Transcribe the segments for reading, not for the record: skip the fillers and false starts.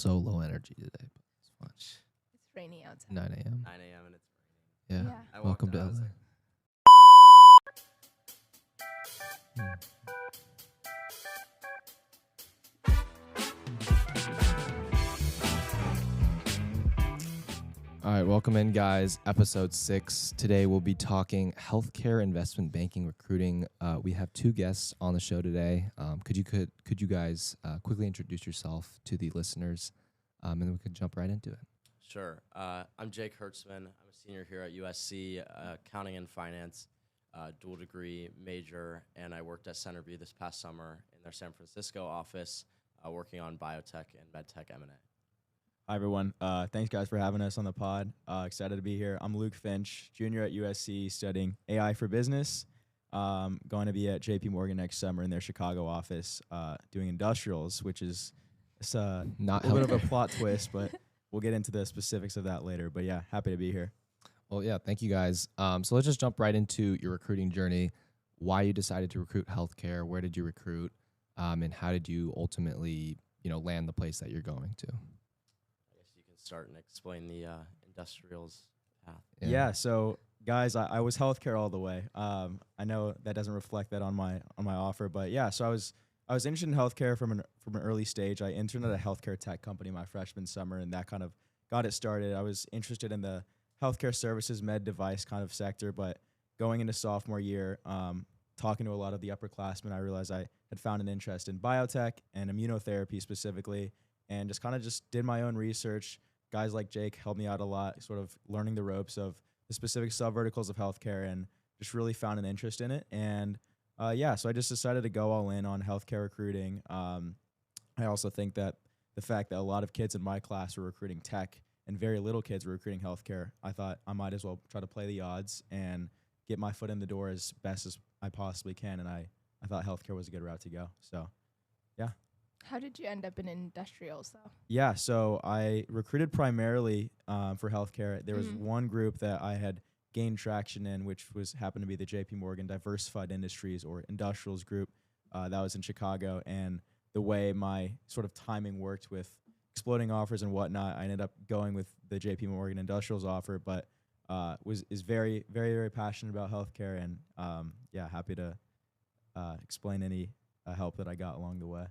so low energy today, but it's fine. It's raining outside. 9 a.m. 9 a.m. and it's raining. Yeah. Yeah. Welcome to I was LA. like, All right, welcome in, guys. Episode 6. Today we'll be talking healthcare, investment banking, recruiting. We have two guests on the show today. Could you guys quickly introduce yourself to the listeners, and then we could jump right into it. Sure. I'm Jake Hertzman. I'm a senior here at USC, accounting and finance, dual degree major, and I worked at Centerview this past summer in their San Francisco office, working on biotech and medtech M&A. Hi, everyone. Thanks, guys, for having us on the pod. Excited to be here. I'm Luke Finch, junior at USC, studying AI for business. Going to be at JP Morgan next summer in their Chicago office, doing industrials, which is Not a little bit of healthcare. a plot twist, but we'll get into the specifics of that later. But yeah, happy to be here. Well, yeah, thank you, guys. So let's just jump right into your recruiting journey. Why you decided to recruit healthcare? Where did you recruit? And how did you ultimately, land the place that you're going to? I guess you can start and explain the industrials path. Yeah. So, guys, I was healthcare all the way. I know that doesn't reflect that on my offer, but yeah. So I was interested in healthcare from an early stage. I interned at a healthcare tech company my freshman summer, and that kind of got it started. I was interested in the healthcare services, med device kind of sector, but going into sophomore year, talking to a lot of the upperclassmen, I realized I had found an interest in biotech and immunotherapy specifically, and just did my own research. Guys like Jake helped me out a lot, sort of learning the ropes of the specific subverticals of healthcare, and just really found an interest in it. And so I just decided to go all in on healthcare recruiting. I also think that the fact that a lot of kids in my class were recruiting tech and very little kids were recruiting healthcare, I thought I might as well try to play the odds and get my foot in the door as best as I possibly can. And I thought healthcare was a good route to go. So, yeah. How did you end up in industrials, though? Yeah, so I recruited primarily for healthcare. There was one group that I had gained traction in, which happened to be the JP Morgan Diversified Industries or Industrials Group. That was in Chicago. And the way my sort of timing worked with exploding offers and whatnot, I ended up going with the JP Morgan Industrials offer, but is very, very, very passionate about healthcare. And happy to explain any help that I got along the way.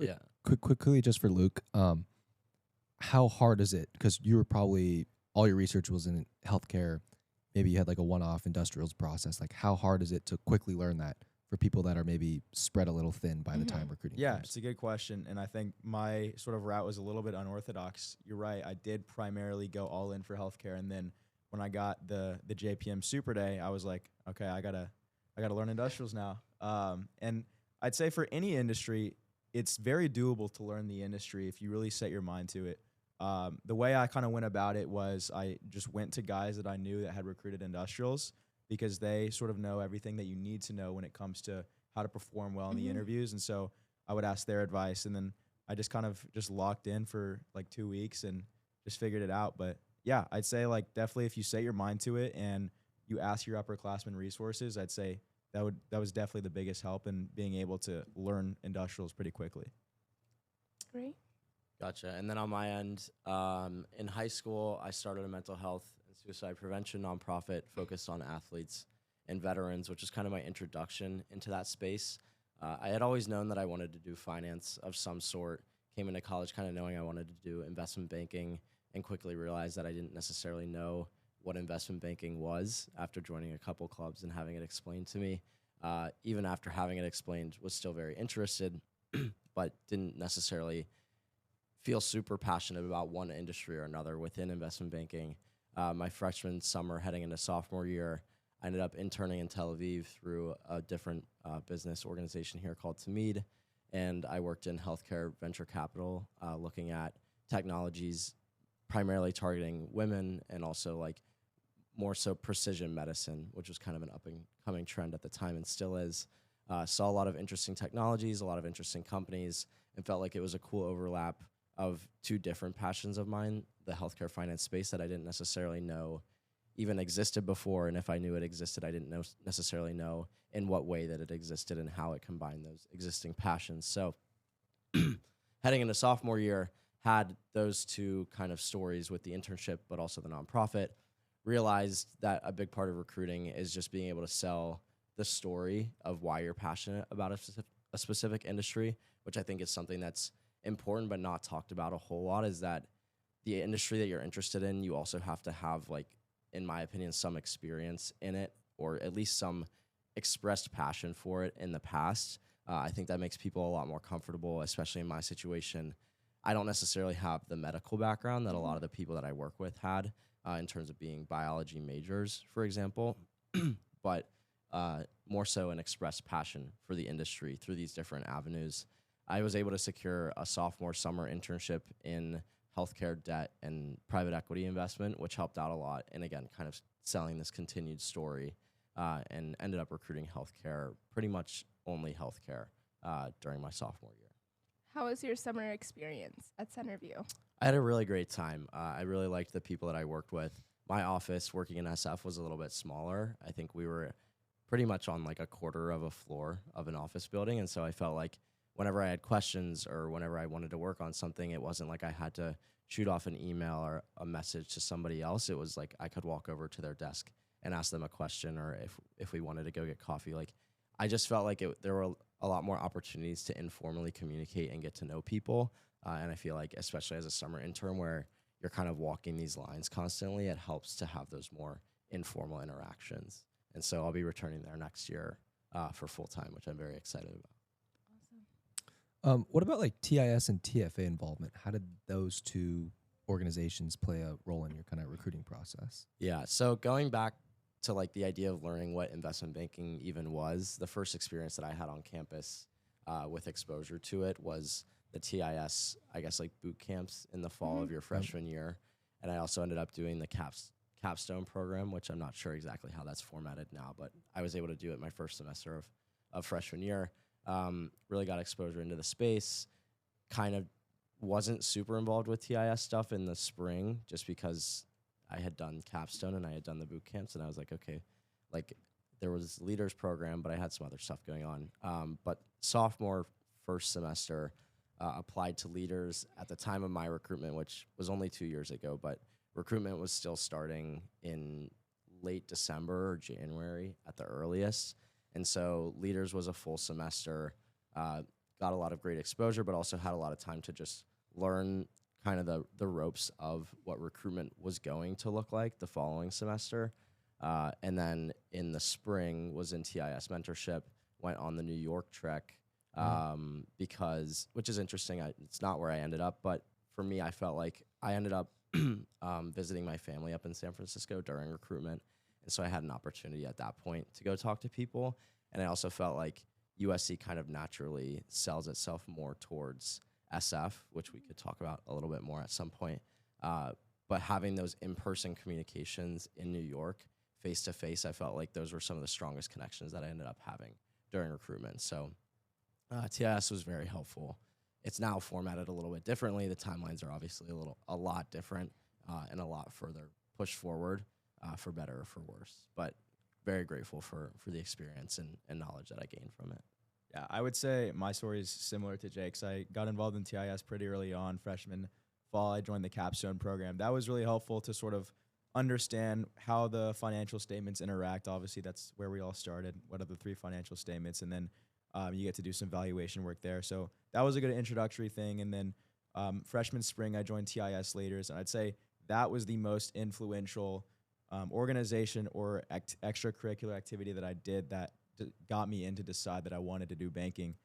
Yeah. Quickly, just for Luke, how hard is it? Because you were probably, all your research was in healthcare. Maybe you had like a one-off industrials process. Like, how hard is it to quickly learn that for people that are maybe spread a little thin by the time recruiting Yeah, comes? it's a good question. And I think my sort of route was a little bit unorthodox. You're right. I did primarily go all in for healthcare. And then when I got the JPM Super Day, I was like, okay, I gotta learn industrials now. And I'd say for any industry, it's very doable to learn the industry if you really set your mind to it. The way I kind of went about it was I just went to guys that I knew that had recruited industrials because they sort of know everything that you need to know when it comes to how to perform well in the interviews. And so I would ask their advice, and then I just kind of just locked in for like 2 weeks and just figured it out. But yeah, I'd say like definitely if you set your mind to it and you ask your upperclassmen resources, I'd say that was definitely the biggest help in being able to learn industrials pretty quickly. Great. Gotcha. And then on my end, in high school, I started a mental health and suicide prevention nonprofit focused on athletes and veterans, which is kind of my introduction into that space. I had always known that I wanted to do finance of some sort, came into college kind of knowing I wanted to do investment banking, and quickly realized that I didn't necessarily know what investment banking was after joining a couple clubs and having it explained to me. Even after having it explained, was still very interested, but didn't necessarily feel super passionate about one industry or another within investment banking. My freshman summer heading into sophomore year, I ended up interning in Tel Aviv through a different business organization here called Tamid, and I worked in healthcare venture capital, looking at technologies primarily targeting women and also like more so precision medicine, which was kind of an up-and-coming trend at the time and still is. Saw a lot of interesting technologies, a lot of interesting companies, and felt like it was a cool overlap of two different passions of mine, the healthcare finance space that I didn't necessarily know even existed before, and if I knew it existed, I didn't necessarily know in what way that it existed and how it combined those existing passions. So heading into sophomore year, had those two kind of stories with the internship, but also the nonprofit, realized that a big part of recruiting is just being able to sell the story of why you're passionate about a specific industry, which I think is something that's important but not talked about a whole lot, is that the industry that you're interested in, you also have to have, like, in my opinion, some experience in it, or at least some expressed passion for it in the past. I think that makes people a lot more comfortable, especially in my situation. I don't necessarily have the medical background that a lot of the people that I work with had, in terms of being biology majors, for example, but more so an expressed passion for the industry through these different avenues. I was able to secure a sophomore summer internship in healthcare debt and private equity investment, which helped out a lot. And again, kind of selling this continued story, and ended up recruiting healthcare, pretty much only healthcare, during my sophomore year. How was your summer experience at Centerview? I had a really great time. I really liked the people that I worked with. My office working in SF was a little bit smaller. I think we were pretty much on like a quarter of a floor of an office building. And so I felt like whenever I had questions or whenever I wanted to work on something, it wasn't like I had to shoot off an email or a message to somebody else. It was like I could walk over to their desk and ask them a question, or if we wanted to go get coffee. Like, I just felt like there were a lot more opportunities to informally communicate and get to know people. And I feel like, especially as a summer intern where you're kind of walking these lines constantly, it helps to have those more informal interactions. And so I'll be returning there next year for full time, which I'm very excited about. Awesome. What about like TIS and TFA involvement? How did those two organizations play a role in your kind of recruiting process? Yeah, so going back to like the idea of learning what investment banking even was, the first experience that I had on campus with exposure to it was the TIS, I guess, like boot camps in the fall of your freshman year. And I also ended up doing the capstone program, which I'm not sure exactly how that's formatted now, but I was able to do it my first semester of freshman year. Really got exposure into the space. Kind of wasn't super involved with TIS stuff in the spring just because I had done capstone and I had done the boot camps, and I was like, okay, like there was leaders program, but I had some other stuff going on. But sophomore first semester, applied to leaders at the time of my recruitment, which was only 2 years ago, but recruitment was still starting in late December or January at the earliest. And so leaders was a full semester, got a lot of great exposure, but also had a lot of time to just learn kind of the ropes of what recruitment was going to look like the following semester. And then in the spring was in TIS mentorship, went on the New York trek, because, which is interesting, it's not where I ended up, but for me, I felt like I ended up visiting my family up in San Francisco during recruitment. And so I had an opportunity at that point to go talk to people. And I also felt like USC kind of naturally sells itself more towards SF, which we could talk about a little bit more at some point. But having those in-person communications in New York, face-to-face, I felt like those were some of the strongest connections that I ended up having during recruitment. So TIS was very helpful. It's now formatted a little bit differently. The timelines are obviously a lot different, and a lot further pushed forward, for better or for worse. But very grateful for the experience and knowledge that I gained from it. Yeah, I would say my story is similar to Jake's. I got involved in TIS pretty early on, freshman fall. I joined the capstone program. That was really helpful to sort of understand how the financial statements interact. Obviously, that's where we all started. What are the 3 financial statements? And then you get to do some valuation work there. So that was a good introductory thing. And then freshman spring, I joined TIS Leaders. And I'd say that was the most influential organization or extracurricular activity that I did that got me in to decide that I wanted to do banking.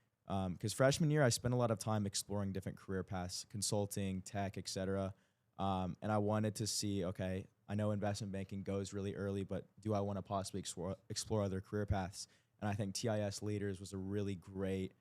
Because freshman year, I spent a lot of time exploring different career paths, consulting, tech, et cetera. And I wanted to see, okay, I know investment banking goes really early, but do I want to possibly explore other career paths? And I think TIS Leaders was a really great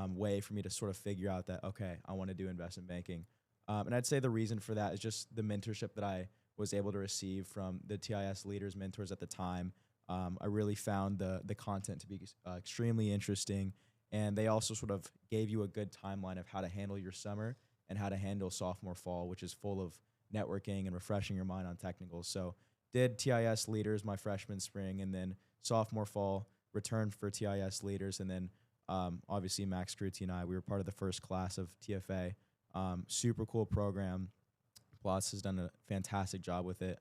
way for me to sort of figure out that, okay, I want to do investment banking. And I'd say the reason for that is just the mentorship that I was able to receive from the TIS Leaders mentors at the time. I really found the content to be extremely interesting. And they also sort of gave you a good timeline of how to handle your summer and how to handle sophomore fall, which is full of networking and refreshing your mind on technicals. So did TIS Leaders my freshman spring, and then sophomore fall returned for TIS Leaders. And then obviously Max Grutti and I, we were part of the first class of TFA. Super cool program. Plus has done a fantastic job with it.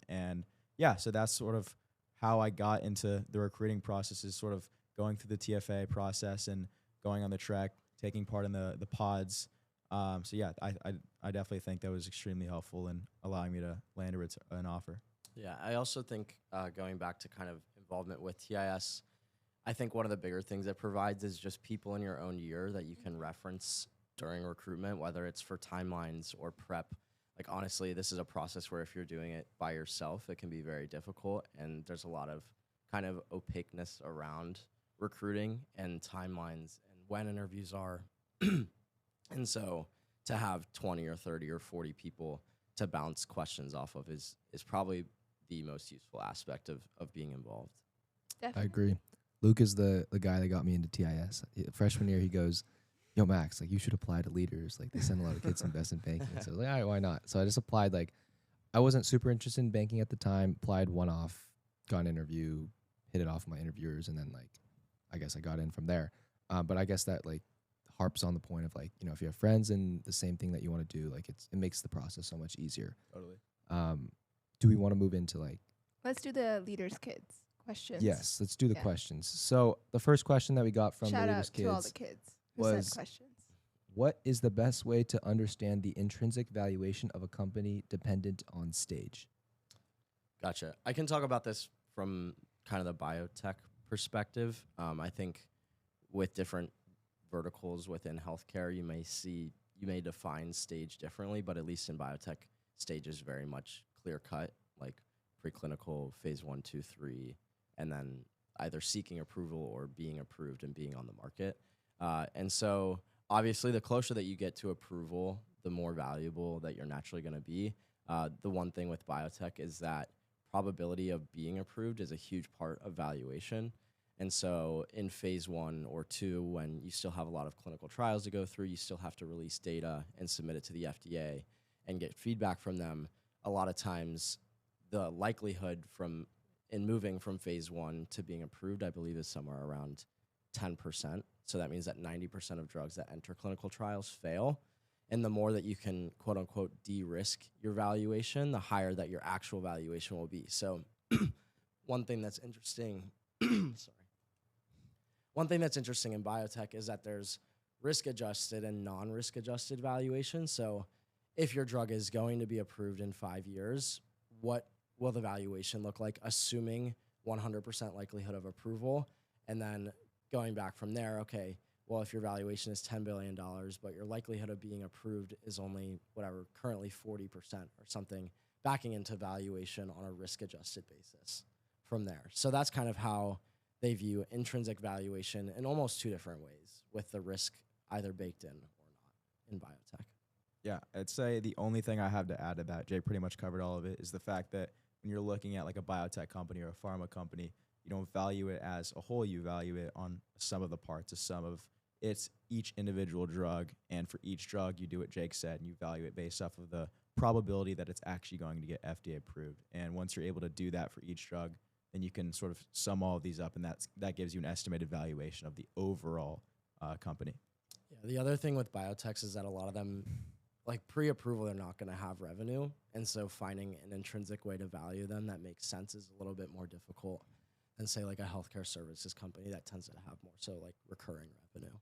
And yeah, so that's sort of how I got into the recruiting process, is sort of going through the TFA process and going on the trek, taking part in the pods. So yeah, I definitely think that was extremely helpful in allowing me to land an offer. Yeah, I also think going back to kind of involvement with TIS, I think one of the bigger things it provides is just people in your own year that you can reference during recruitment, whether it's for timelines or prep. Like, honestly, this is a process where if you're doing it by yourself, it can be very difficult, and there's a lot of kind of opaqueness around recruiting and timelines and when interviews are. And so to have 20 or 30 or 40 people to bounce questions off of is probably the most useful aspect of being involved. Definitely. I agree. Luke is the guy that got me into TIS. Freshman year, he goes, "Yo, Max, like you should apply to Leaders. Like they send a lot of kids to investment banking." So I was like, all right, why not? So I just applied. Like I wasn't super interested in banking at the time. Applied one off, got an interview, hit it off with my interviewers, and then like I guess I got in from there. But I guess that like harps on the point of like, you know, if you have friends in the same thing that you want to do, like it makes the process so much easier. Totally. Do we want to move into like? Let's do the Leaders Kids questions. Yes, let's do the Yeah. questions. So the first question that we got from Shout the out Leaders to all Kids the kids who sent was, questions. what is the best way to understand the intrinsic valuation of a company dependent on stage? Gotcha. I can talk about this from kind of the biotech perspective. I think with different verticals within healthcare, you may define stage differently, but at least in biotech, stage is very much clear cut, like preclinical, phase 1, 2, 3, and then either seeking approval or being approved and being on the market. And so obviously the closer that you get to approval, the more valuable that you're naturally going to be. The one thing with biotech is that probability of being approved is a huge part of valuation. And so in phase 1 or 2, when you still have a lot of clinical trials to go through, you still have to release data and submit it to the FDA and get feedback from them. A lot of times the likelihood in moving from phase 1 to being approved, I believe, is somewhere around 10%. So that means that 90% of drugs that enter clinical trials fail. And the more that you can, quote unquote, de-risk your valuation, the higher that your actual valuation will be. So one thing that's interesting, One thing that's interesting in biotech is that there's risk-adjusted and non-risk-adjusted valuation. So if your drug is going to be approved in 5 years, what will the valuation look like, assuming 100% likelihood of approval? And then going back from there, okay, well, if your valuation is $10 billion, but your likelihood of being approved is only whatever, currently 40% or something, backing into valuation on a risk-adjusted basis from there. So that's kind of how they view intrinsic valuation in almost two different ways, with the risk either baked in or not in biotech. Yeah, I'd say the only thing I have to add to that, Jay pretty much covered all of it, is the fact that when you're looking at like a biotech company or a pharma company, you don't value it as a whole, you value it on some of the parts, a sum of it's each individual drug, and for each drug you do what Jake said, and you value it based off of the probability that it's actually going to get FDA approved. And once you're able to do that for each drug, then you can sort of sum all of these up, and that gives you an estimated valuation of the overall company. Yeah, the other thing with biotechs is that a lot of them, like pre-approval, they're not going to have revenue, and so finding an intrinsic way to value them that makes sense is a little bit more difficult than, say, like a healthcare services company that tends to have more so like recurring revenue.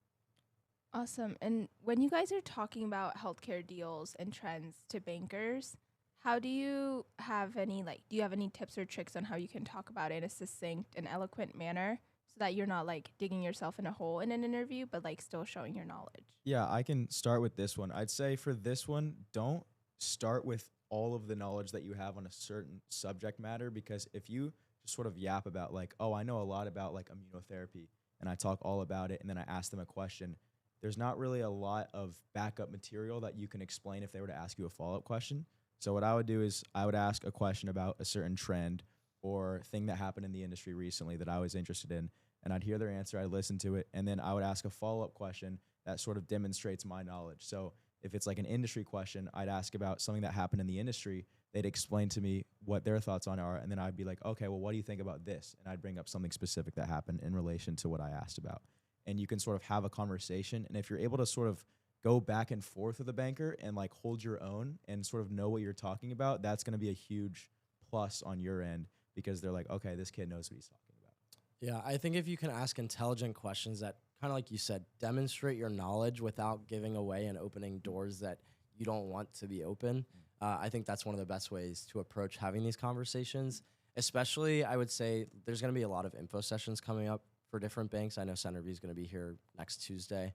Awesome. And when you guys are talking about healthcare deals and trends to bankers, how do you have any tips or tricks on how you can talk about it in a succinct and eloquent manner so that you're not like digging yourself in a hole in an interview, but like still showing your knowledge? Yeah, I can start with this one. I'd say for this one, don't start with all of the knowledge that you have on a certain subject matter, because if you just sort of yap about like, oh, I know a lot about like immunotherapy, and I talk all about it, and then I ask them a question, there's not really a lot of backup material that you can explain if they were to ask you a follow-up question. So what I would do is I would ask a question about a certain trend or thing that happened in the industry recently that I was interested in, and I'd hear their answer, I'd listen to it, and then I would ask a follow-up question that sort of demonstrates my knowledge. So if it's like an industry question, I'd ask about something that happened in the industry. They'd explain to me what their thoughts on it are, and then I'd be like, okay, well, what do you think about this? And I'd bring up something specific that happened in relation to what I asked about. And you can sort of have a conversation, and if you're able to sort of go back and forth with a banker and like hold your own and sort of know what you're talking about, that's going to be a huge plus on your end because they're like, okay, this kid knows what he's talking about. Yeah, I think if you can ask intelligent questions that, kind of like you said, demonstrate your knowledge without giving away and opening doors that you don't want to be open, I think that's one of the best ways to approach having these conversations. Especially, I would say there's going to be a lot of info sessions coming up for different banks. I know Centerview is going to be here next Tuesday.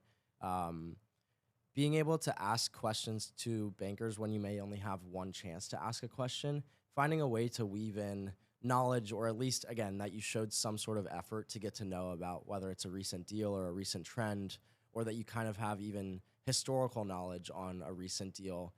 Being able to ask questions to bankers when you may only have one chance to ask a question, finding a way to weave in knowledge, or at least, again, that you showed some sort of effort to get to know about whether it's a recent deal or a recent trend, or that you kind of have even historical knowledge on a recent deal.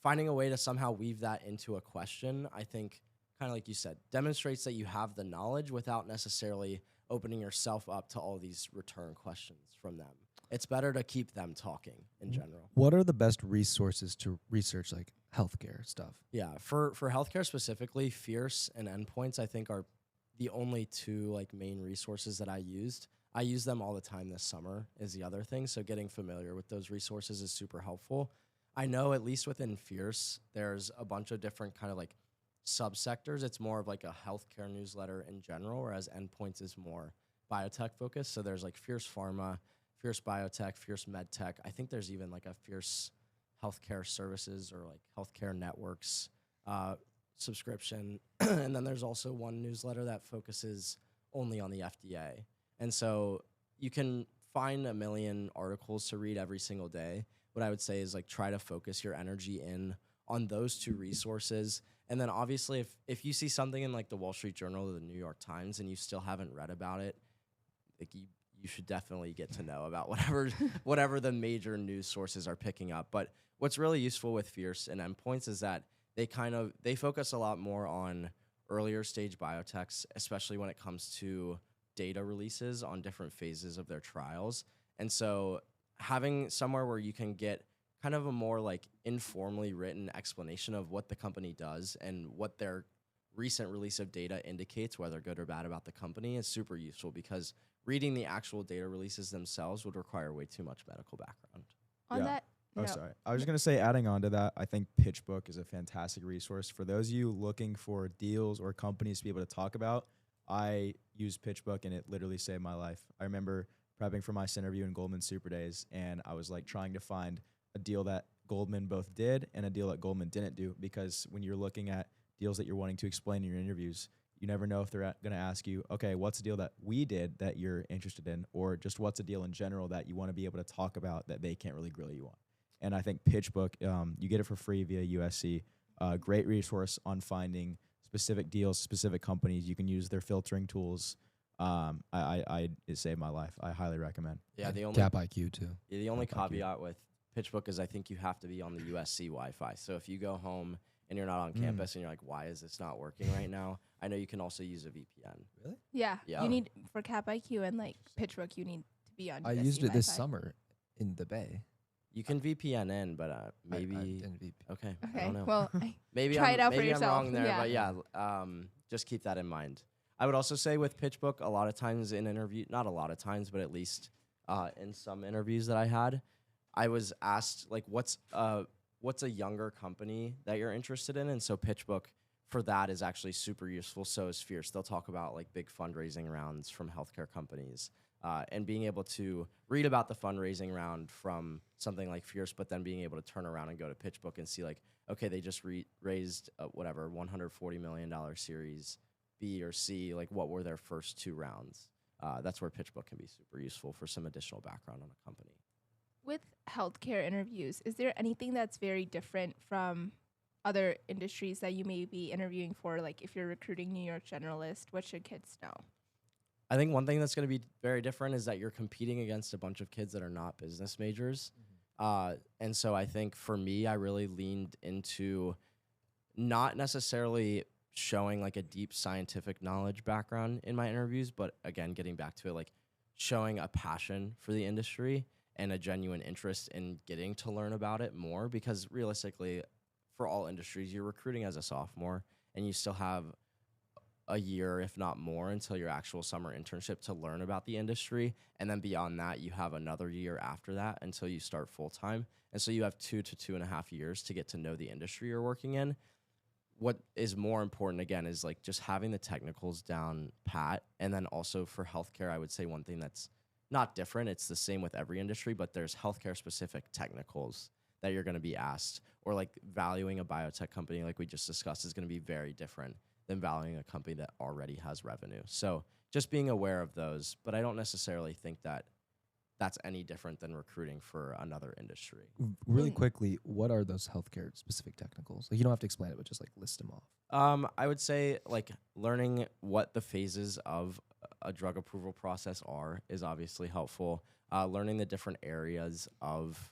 Finding a way to somehow weave that into a question, I think, kind of like you said, demonstrates that you have the knowledge without necessarily opening yourself up to all these return questions from them. It's better to keep them talking in general. What are the best resources to research like healthcare stuff? Yeah, for healthcare specifically, Fierce and Endpoints, I think, are the only two like main resources that I used. I use them all the time this summer is the other thing. So getting familiar with those resources is super helpful. I know at least within Fierce, there's a bunch of different kind of like subsectors. It's more of like a healthcare newsletter in general, whereas Endpoints is more biotech focused. So there's like Fierce Pharma, Fierce Biotech, Fierce MedTech. I think there's even like a Fierce Healthcare Services or like Healthcare Networks subscription. And then there's also one newsletter that focuses only on the FDA. And so you can find a million articles to read every single day. What I would say is like try to focus your energy in on those two resources. And then obviously if you see something in like the Wall Street Journal or the New York Times and you still haven't read about it, like you should definitely get to know about whatever the major news sources are picking up. But what's really useful with Fierce and Endpoints is that they focus a lot more on earlier stage biotechs, especially when it comes to data releases on different phases of their trials. And so having somewhere where you can get kind of a more like informally written explanation of what the company does and what their recent release of data indicates, whether good or bad, about the company is super useful, because reading the actual data releases themselves would require way too much medical background. On Yeah. that note, Sorry. I was just going to say, adding on to that, I think PitchBook is a fantastic resource. For those of you looking for deals or companies to be able to talk about, I use PitchBook, and it literally saved my life. I remember prepping for my interview in Goldman Super Days, and I was like trying to find a deal that Goldman both did and a deal that Goldman didn't do, because when you're looking at deals that you're wanting to explain in your interviews, you never know if they're going to ask you, okay, what's a deal that we did that you're interested in, or just what's a deal in general that you want to be able to talk about that they can't really grill you on. And I think PitchBook, you get it for free via USC. Great resource on finding specific deals, specific companies. You can use their filtering tools. It saved my life. I highly recommend. Yeah, the only Cap IQ too. Yeah, the only Cap IQ. caveat with PitchBook is I think you have to be on the USC Wi-Fi. So if you go home and you're not on campus and you're like, why is this not working right now? I know you can also use a VPN. Really? yeah, Yeah. you need for Cap IQ and like PitchBook, you need to be on. I USC used it this Wi-Fi. summer in the Bay. You can VPN in, but maybe I didn't VP. okay. I Okay, don't know. well, Maybe try I'm, it out for maybe I'm yourself. wrong there, Yeah. but yeah, just keep that in mind. I would also say with PitchBook, a lot of times in interview, not a lot of times, but at least in some interviews that I had, I was asked like, what's a younger company that you're interested in? And so PitchBook for that is actually super useful. So is Fierce. They'll talk about like big fundraising rounds from healthcare companies. And being able to read about the fundraising round from something like Fierce, but then being able to turn around and go to PitchBook and see like, okay, they just raised whatever $140 million Series B or C. Like, what were their first two rounds? That's where PitchBook can be super useful for some additional background on a company. with healthcare interviews, is there anything that's very different from other industries that you may be interviewing for? Like if you're recruiting New York generalist, what should kids know? I think one thing that's going to be very different is that you're competing against a bunch of kids that are not business majors. And so I think for me, I really leaned into not necessarily showing like a deep scientific knowledge background in my interviews, but again, getting back to it, like showing a passion for the industry and a genuine interest in getting to learn about it more, because realistically, for all industries, you're recruiting as a sophomore and you still have a year, if not more, until your actual summer internship to learn about the industry. And then beyond that, you have another year after that until you start full time. And so you have 2 to 2.5 years to get to know the industry you're working in. What is more important, again, is like just having the technicals down pat. And then also for healthcare, I would say one thing that's not different, it's the same with every industry, but there's healthcare specific technicals that you're going to be asked, or like valuing a biotech company, like we just discussed, is going to be very different than valuing a company that already has revenue. So just being aware of those, but I don't necessarily think that that's any different than recruiting for another industry. Really quickly, what are those healthcare specific technicals? Like, you don't have to explain it, but just like list them off. I would say like learning what the phases of a drug approval process are is obviously helpful. Learning the different areas of,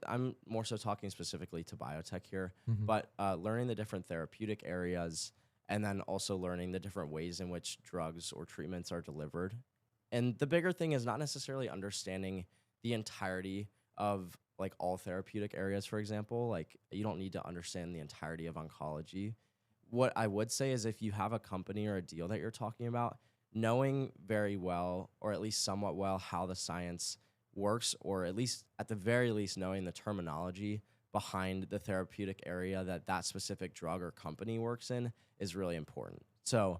I'm more so talking specifically to biotech here, but learning the different therapeutic areas, and then also learning the different ways in which drugs or treatments are delivered. And the bigger thing is not necessarily understanding the entirety of like all therapeutic areas, for example. Like, you don't need to understand the entirety of oncology. What I would say is if you have a company or a deal that you're talking about, knowing very well, or at least somewhat well, how the science works, or at least at the very least knowing the terminology behind the therapeutic area that specific drug or company works in is really important. So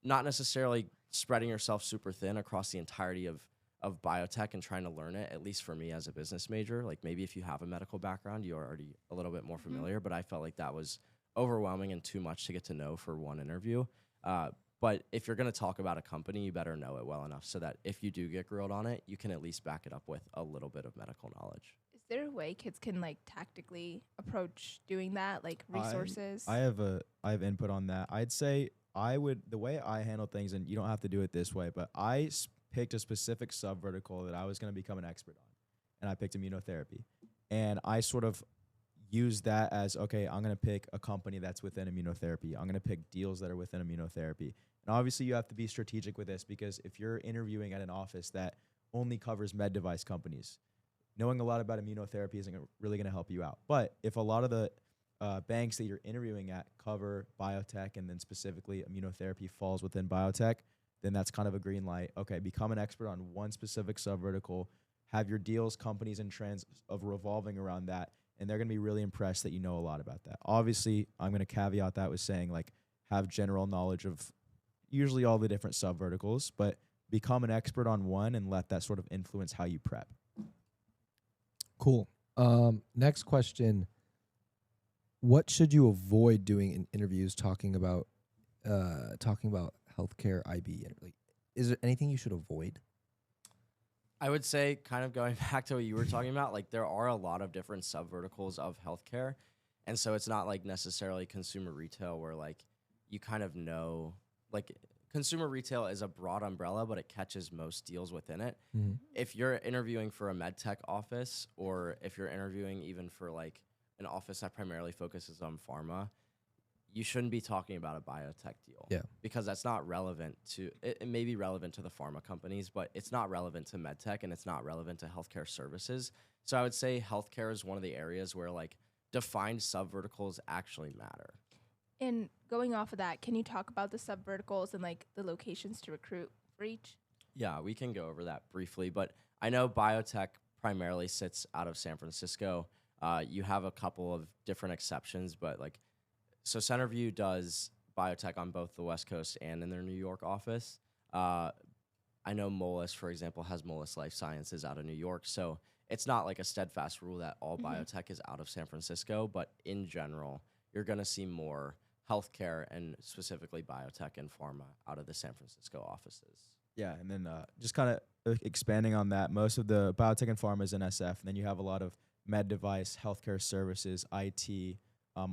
not necessarily spreading yourself super thin across the entirety of biotech and trying to learn it, at least for me as a business major. Like, maybe if you have a medical background, you're already a little bit more familiar, but I felt like that was overwhelming and too much to get to know for one interview. But if you're going to talk about a company, you better know it well enough so that if you do get grilled on it, you can at least back it up with a little bit of medical knowledge. Is there a way kids can like tactically approach doing that, like resources? I have input on that. I'd say the way I handle things, and you don't have to do it this way, but I picked a specific subvertical that I was going to become an expert on, and I picked immunotherapy, and I sort of used that as, okay, I'm going to pick a company that's within immunotherapy. I'm going to pick deals that are within immunotherapy. And obviously you have to be strategic with this, because if you're interviewing at an office that only covers med device companies, knowing a lot about immunotherapy isn't really going to help you out. But if a lot of the banks that you're interviewing at cover biotech, and then specifically immunotherapy falls within biotech, then that's kind of a green light. Okay, become an expert on one specific subvertical, have your deals, companies, and trends of revolving around that, and they're going to be really impressed that you know a lot about that. Obviously, I'm going to caveat that with saying, like, have general knowledge of usually all the different subverticals, but become an expert on one and let that sort of influence how you prep. Cool. Next question. What should you avoid doing in interviews talking about healthcare IB? Like, is there anything you should avoid? I would say, kind of going back to what you were talking about, like, there are a lot of different subverticals of healthcare. And so it's not like necessarily consumer retail where like you kind of know, like, consumer retail is a broad umbrella, but it catches most deals within it. If you're interviewing for a med tech office, or if you're interviewing even for like an office that primarily focuses on pharma, you shouldn't be talking about a biotech deal. Yeah. Because that's not relevant to, it may be relevant to the pharma companies, but it's not relevant to med tech, and it's not relevant to healthcare services. So I would say healthcare is one of the areas where like defined subverticals actually matter. And going off of that, can you talk about the subverticals and like the locations to recruit for each? Yeah, we can go over that briefly, but I know biotech primarily sits out of San Francisco. You have a couple of different exceptions, but like, so Centerview does biotech on both the West Coast and in their New York office. I know Moelis, for example, has Moelis Life Sciences out of New York. So it's not like a steadfast rule that all biotech is out of San Francisco, but in general, you're going to see more healthcare and specifically biotech and pharma out of the San Francisco offices. Yeah, and then just kind of expanding on that, most of the biotech and pharma is in SF, and then you have a lot of med device, healthcare services, IT,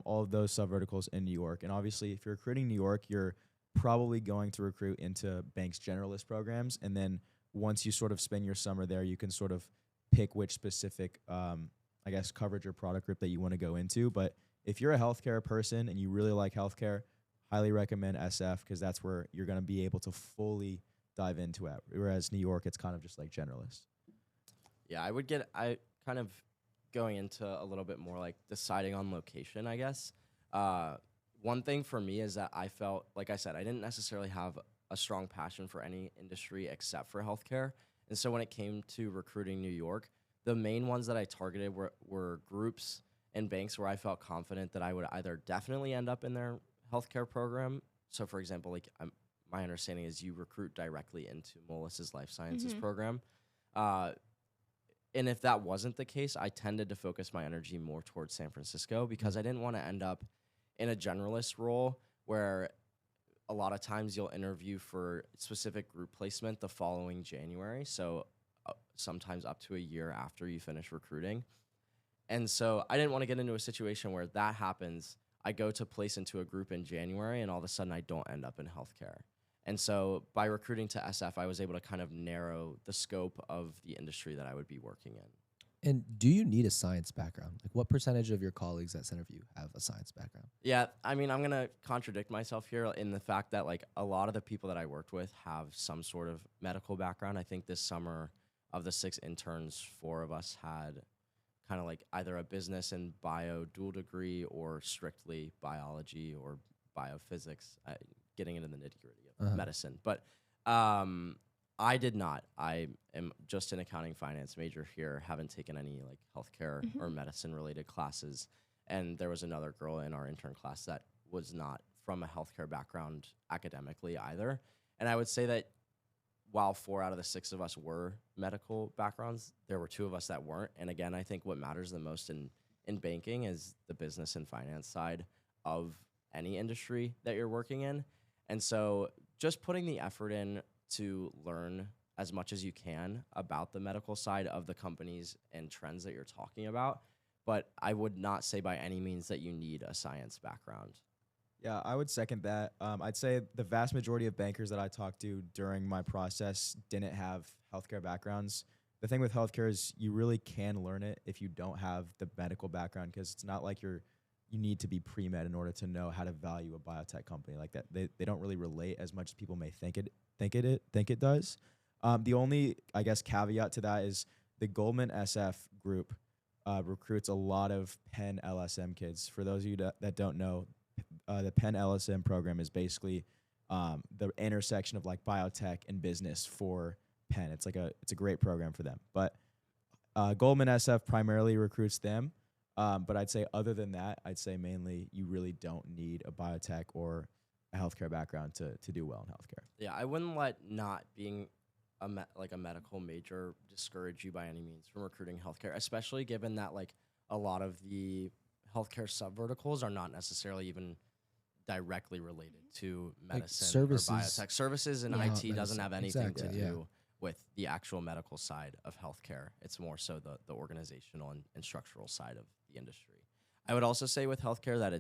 all of those subverticals in New York. And obviously, if you're recruiting New York, you're probably going to recruit into banks' generalist programs. And then once you sort of spend your summer there, you can sort of pick which specific, I guess, coverage or product group that you want to go into. But if you're a healthcare person and you really like healthcare, highly recommend SF, because that's where you're going to be able to fully dive into it. Whereas New York, it's kind of just like generalist. Yeah, I kind of going into a little bit more like deciding on location, I guess. one thing for me is that I felt, like I said, I didn't necessarily have a strong passion for any industry except for healthcare. And so when it came to recruiting New York, the main ones that I targeted were groups and banks where I felt confident that I would either definitely end up in their healthcare program. So, for example, like my understanding is you recruit directly into Moelis's life sciences program. Uh, and if that wasn't the case, I tended to focus my energy more towards San Francisco because I didn't want to end up in a generalist role where a lot of times you'll interview for specific group placement the following January. So sometimes up to a year after you finish recruiting. And so I didn't want to get into a situation where that happens. I go to place into a group in January and all of a sudden I don't end up in healthcare. And so by recruiting to SF, I was able to kind of narrow the scope of the industry that I would be working in. And do you need a science background? Like, what percentage of your colleagues at Centerview have a science background? Yeah, I mean, I'm going to contradict myself here in the fact that, like, a lot of the people that I worked with have some sort of medical background. I think this summer of the 6 interns, 4 of us had kind of like either a business and bio dual degree or strictly biology or biophysics, getting into the nitty-gritty of medicine. But I did not. I am just an accounting finance major here, haven't taken any like healthcare or medicine related classes. And there was another girl in our intern class that was not from a healthcare background academically either. And I would say that while 4 out of the 6 of us were medical backgrounds, there were 2 of us that weren't. And again, I think what matters the most in banking is the business and finance side of any industry that you're working in. And so just putting the effort in to learn as much as you can about the medical side of the companies and trends that you're talking about. But I would not say by any means that you need a science background. Yeah, I would second that. I'd say the vast majority of bankers that I talked to during my process didn't have healthcare backgrounds. The thing with healthcare is you really can learn it if you don't have the medical background, because it's not like you need to be pre-med in order to know how to value a biotech company like that. They don't really relate as much as people may think it does. The only, I guess, caveat to that is the Goldman SF group recruits a lot of Penn LSM kids. For those of you that don't know, the Penn LSM program is basically the intersection of like biotech and business for Penn. It's a great program for them. But Goldman SF primarily recruits them. But I'd say other than that, I'd say mainly you really don't need a biotech or a healthcare background to do well in healthcare. Yeah, I wouldn't let not being a medical major discourage you by any means from recruiting healthcare, especially given that like a lot of the healthcare subverticals are not necessarily even directly related to medicine or biotech. Services and IT doesn't have anything to do with the actual medical side of healthcare. It's more so the organizational and structural side of the industry. I would also say with healthcare that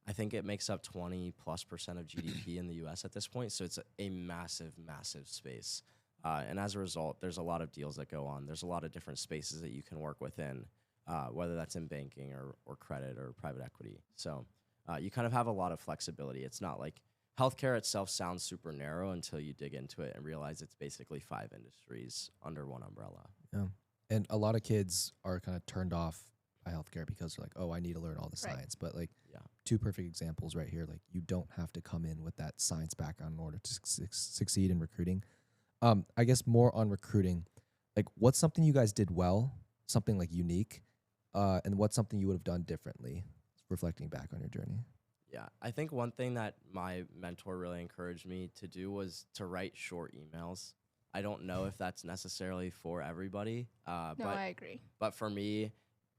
I think it makes up 20+% of GDP in the US at this point. So it's a massive, massive space. And as a result, there's a lot of deals that go on. There's a lot of different spaces that you can work within, whether that's in banking or credit or private equity. So you kind of have a lot of flexibility. It's not like healthcare itself sounds super narrow until you dig into it and realize it's basically 5 industries under one umbrella. Yeah. And a lot of kids are kind of turned off by healthcare because they're like, oh, I need to learn all the science. But like 2 perfect examples right here. Like you don't have to come in with that science background in order to succeed in recruiting. I guess more on recruiting, like what's something you guys did well, something like unique, and what's something you would have done differently, reflecting back on your journey? Yeah, I think one thing that my mentor really encouraged me to do was to write short emails. I don't know if that's necessarily for everybody. No, I agree. But for me,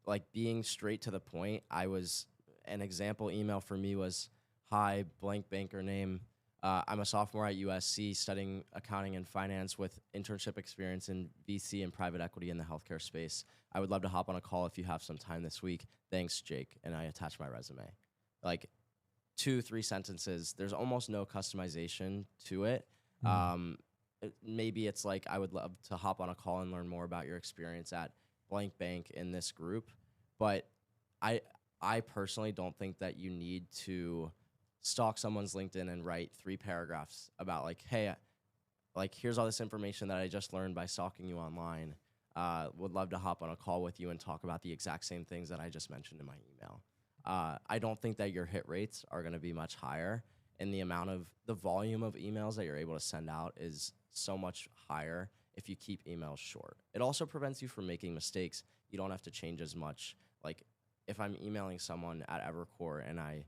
like being straight to the point, an example email for me was, hi, blank banker name. I'm a sophomore at USC studying accounting and finance with internship experience in VC and private equity in the healthcare space. I would love to hop on a call if you have some time this week. Thanks, Jake. And I attached my resume. Like 2-3 sentences. There's almost no customization to it. Maybe it's like, I would love to hop on a call and learn more about your experience at blank bank in this group. But I personally don't think that you need to stalk someone's LinkedIn and write 3 paragraphs about like, hey, like here's all this information that I just learned by stalking you online. Would love to hop on a call with you and talk about the exact same things that I just mentioned in my email. I don't think that your hit rates are going to be much higher, and the volume of emails that you're able to send out is so much higher if you keep emails short. It also prevents you from making mistakes. You don't have to change as much. Like if I'm emailing someone at Evercore and I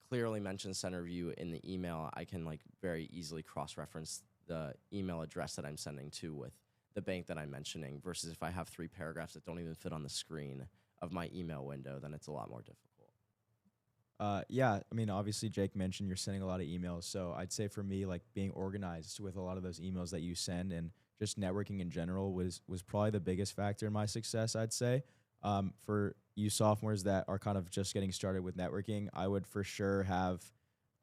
clearly mention Centerview in the email, I can like very easily cross-reference the email address that I'm sending to with the bank that I'm mentioning, versus if I have 3 paragraphs that don't even fit on the screen of my email window, then it's a lot more difficult. Yeah, I mean, obviously Jake mentioned you're sending a lot of emails. So I'd say for me, like being organized with a lot of those emails that you send and just networking in general was probably the biggest factor in my success, I'd say. For you sophomores that are kind of just getting started with networking, I would for sure have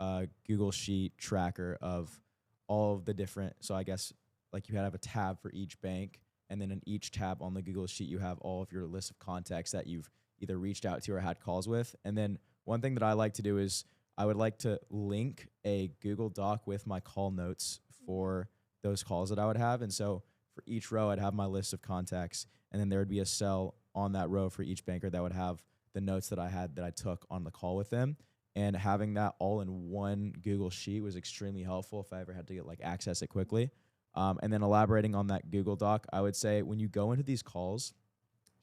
a Google Sheet tracker of all of the different, so I guess like you have a tab for each bank, and then in each tab on the Google Sheet, you have all of your list of contacts that you've either reached out to or had calls with. And then one thing that I like to do is I would like to link a Google Doc with my call notes for those calls that I would have. And so for each row, I'd have my list of contacts, and then there would be a cell on that row for each banker that would have the notes that I had that I took on the call with them. And having that all in one Google Sheet was extremely helpful if I ever had to get like access it quickly. And then elaborating on that Google Doc, I would say when you go into these calls,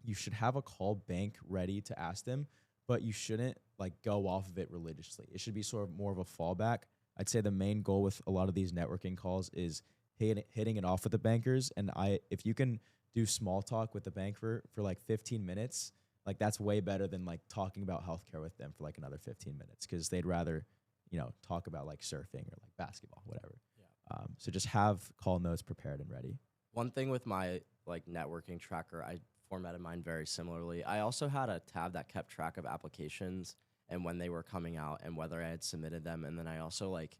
you should have a call bank ready to ask them, but you shouldn't like go off of it religiously. It should be sort of more of a fallback. I'd say the main goal with a lot of these networking calls is hitting it off with the bankers. And if you can do small talk with the bank for like 15 minutes, like that's way better than like talking about healthcare with them for like another 15 minutes, because they'd rather, talk about like surfing or like basketball, whatever. So just have call notes prepared and ready. One thing with my like networking tracker, I formatted mine very similarly. I also had a tab that kept track of applications and when they were coming out and whether I had submitted them. And then I also like,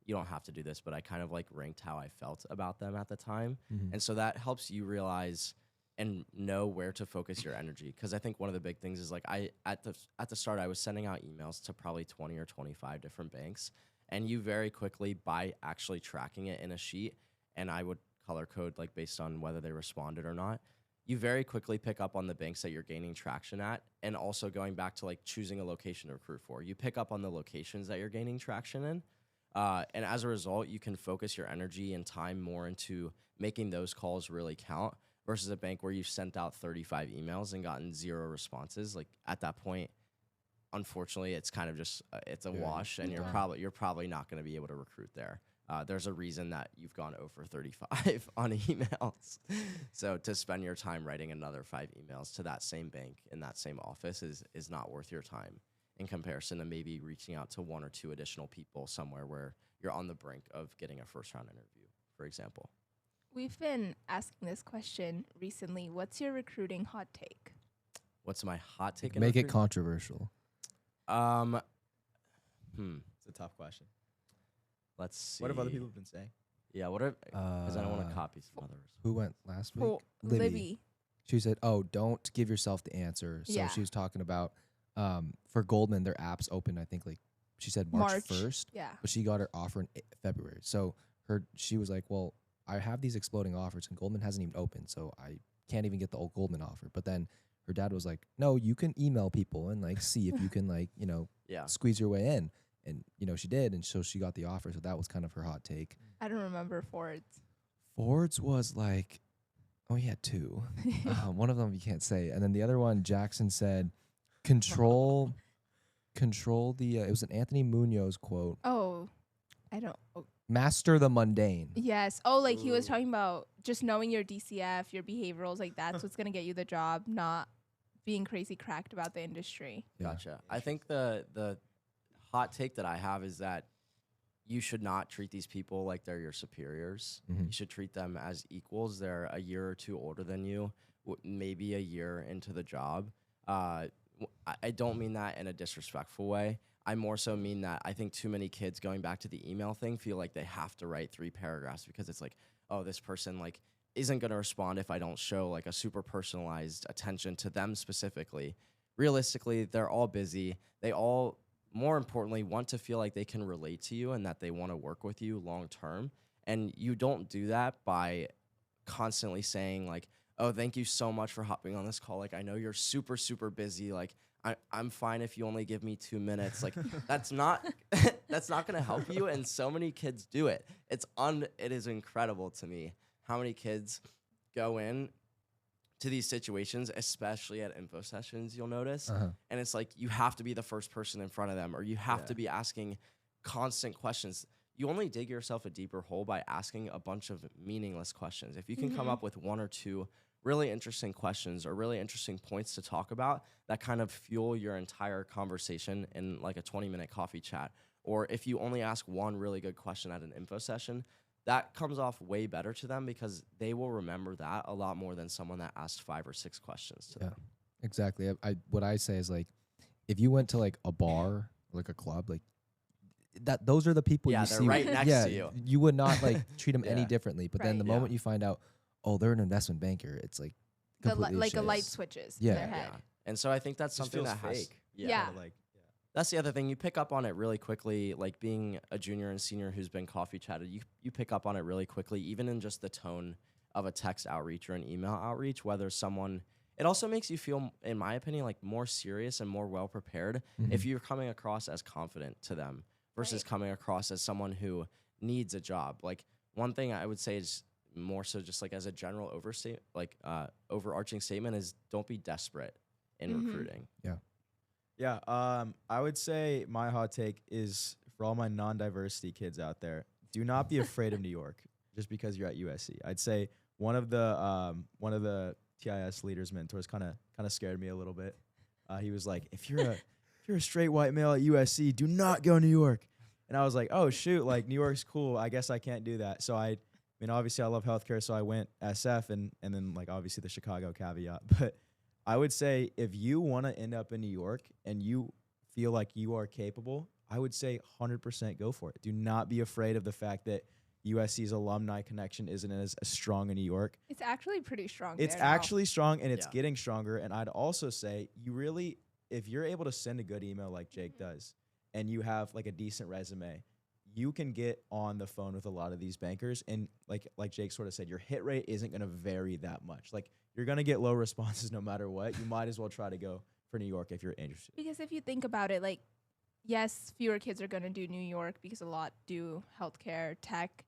you don't have to do this, but I kind of like ranked how I felt about them at the time. Mm-hmm. And so that helps you realize and know where to focus your energy. Because I think one of the big things is like at the start, I was sending out emails to probably 20 or 25 different banks. And you very quickly, by actually tracking it in a sheet, and I would color code like based on whether they responded or not, you very quickly pick up on the banks that you're gaining traction at. And also going back to like choosing a location to recruit for, you pick up on the locations that you're gaining traction in. And as a result, you can focus your energy and time more into making those calls really count versus a bank where you've sent out 35 emails and gotten 0 responses. Like at that point, unfortunately, it's kind of just it's a wash, and you're probably not going to be able to recruit there. There's a reason that you've gone over 35 on emails. So to spend your time writing another 5 emails to that same bank in that same office is not worth your time in comparison to maybe reaching out to 1 or 2 additional people somewhere where you're on the brink of getting a first-round interview, for example. We've been asking this question recently. What's your recruiting hot take? What's my hot take? Make it controversial. It's It's a tough question. Let's see. What have other people been saying? Yeah, what are, because I don't want to copy some others. Who went last week? Oh, Libby. She said, don't give yourself the answer. So Yeah. she was talking about, for Goldman, their app's open, I think, like, she said March 1st. Yeah. But she got her offer in February. So she was like, well, I have these exploding offers, and Goldman hasn't even opened, so I can't even get the old Goldman offer. But then her dad was like, no, you can email people and, like, see if you can, like, squeeze your way in. And, she did, and so she got the offer. So that was kind of her hot take. I don't remember Ford's. Ford's was like, he had 2. One of them you can't say. And then the other one, Jackson said, control the, it was an Anthony Munoz quote. Oh, I don't. Oh. Master the mundane. Yes. Oh, like he was talking about just knowing your DCF, your behaviorals, like that's what's going to get you the job, not being crazy cracked about the industry. Yeah. Gotcha. I think the hot take that I have is that you should not treat these people like they're your superiors. Mm-hmm. You should treat them as equals. They're a year or 2 older than you, maybe a year into the job. I don't mean that in a disrespectful way. I more so mean that I think too many kids, going back to the email thing, feel like they have to write 3 paragraphs because it's like, oh, this person like isn't going to respond if I don't show like a super personalized attention to them specifically. Realistically, they're all busy. They all, more importantly, want to feel like they can relate to you and that they want to work with you long term. And you don't do that by constantly saying like, oh, thank you so much for hopping on this call. Like, I know you're super, super busy. Like, I'm fine if you only give me 2 minutes. Like that's not that's not gonna help you. And so many kids do it. It is incredible to me how many kids go in to these situations, especially at info sessions, you'll notice. And it's like you have to be the first person in front of them, or you have to be asking constant questions. You only dig yourself a deeper hole by asking a bunch of meaningless questions. If you can come up with one or two really interesting questions or really interesting points to talk about that kind of fuel your entire conversation in like a 20-minute coffee chat, or if you only ask one really good question at an info session, that comes off way better to them because they will remember that a lot more than someone that asked 5 or 6 questions to them. Exactly. What I say is like, if you went to like a bar, like a club, like that, those are the people you they're see right next to you. You would not like treat them any Yeah. differently. But then Right. the moment you find out, oh, they're an investment banker, it's like completely like a light shifts. switches Yeah. in their head. And so I think that's Just something feels that has fake. Yeah. Kinda like, That's the other thing. You pick up on it really quickly, like being a junior and senior who's been coffee chatted, you pick up on it really quickly, even in just the tone of a text outreach or an email outreach, whether someone, it also makes you feel, in my opinion, like more serious and more well prepared if you're coming across as confident to them versus coming across as someone who needs a job. Like one thing I would say is more so just like as a general overarching statement is don't be desperate in recruiting. Yeah, I would say my hot take is for all my non-diversity kids out there, do not be afraid of New York just because you're at USC. I'd say one of the TIS leaders mentors kind of scared me a little bit. He was like, if you're a straight white male at USC, do not go to New York. And I was like, oh shoot, like New York's cool. I guess I can't do that. So I mean, obviously I love healthcare, so I went SF and then like obviously the Chicago caveat, but I would say if you want to end up in New York and you feel like you are capable, I would say 100% go for it. Do not be afraid of the fact that USC's alumni connection isn't as strong in New York. It's actually pretty strong. It's there now. actually strong, and it's getting stronger. And I'd also say if you're able to send a good email like Jake does, and you have like a decent resume, you can get on the phone with a lot of these bankers. And like Jake sort of said, your hit rate isn't going to vary that much. Like you're going to get low responses no matter what. You might as well try to go for New York if you're interested. Because if you think about it, like, yes, fewer kids are going to do New York because a lot do healthcare, tech.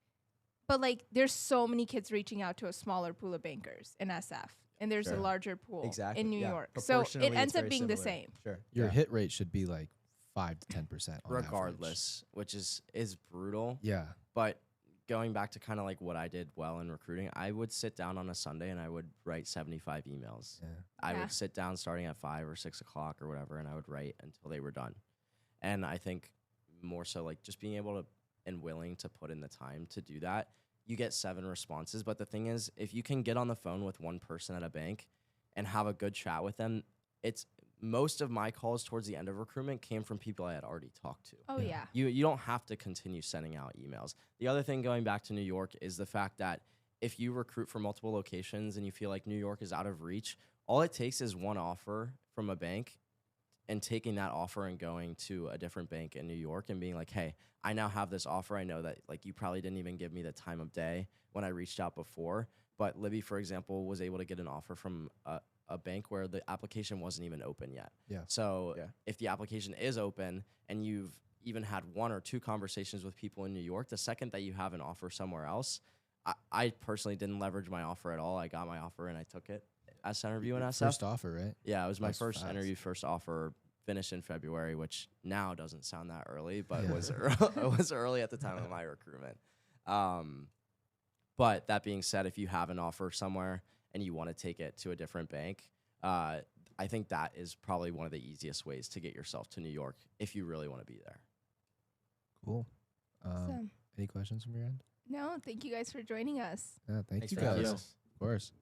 But like there's so many kids reaching out to a smaller pool of bankers in SF. And there's a larger pool in New York. So it Proportionally, ends it's up very being the similar. same. Sure. Your hit rate should be like 5 to 10% Regardless, which is brutal. Yeah. But going back to kind of like what I did well in recruiting, I would sit down on a Sunday and I would write 75 emails. Yeah. I would sit down starting at 5 or 6 o'clock or whatever, and I would write until they were done. And I think more so like just being able to and willing to put in the time to do that, you get 7 responses. But the thing is, if you can get on the phone with one person at a bank and have a good chat with them, it's most of my calls towards the end of recruitment came from people I had already talked to. Oh, yeah. You don't have to continue sending out emails. The other thing going back to New York is the fact that if you recruit for multiple locations and you feel like New York is out of reach, all it takes is one offer from a bank and taking that offer and going to a different bank in New York and being like, hey, I now have this offer. I know that like you probably didn't even give me the time of day when I reached out before. But Libby, for example, was able to get an offer from a bank where the application wasn't even open yet. Yeah. So if the application is open and you've even had 1 or 2 conversations with people in New York, the second that you have an offer somewhere else, I personally didn't leverage my offer at all. I got my offer and I took it as Centerview and SF. First offer, right? Yeah, it was my That's first fast. interview, first offer, finished in February, which now doesn't sound that early, but it was early at the time of my recruitment. But that being said, if you have an offer somewhere and you want to take it to a different bank, I think that is probably one of the easiest ways to get yourself to New York if you really want to be there. Cool. Awesome. Any questions from your end? No, thank you guys for joining us. Yeah, thanks you for having guys. us. Of course.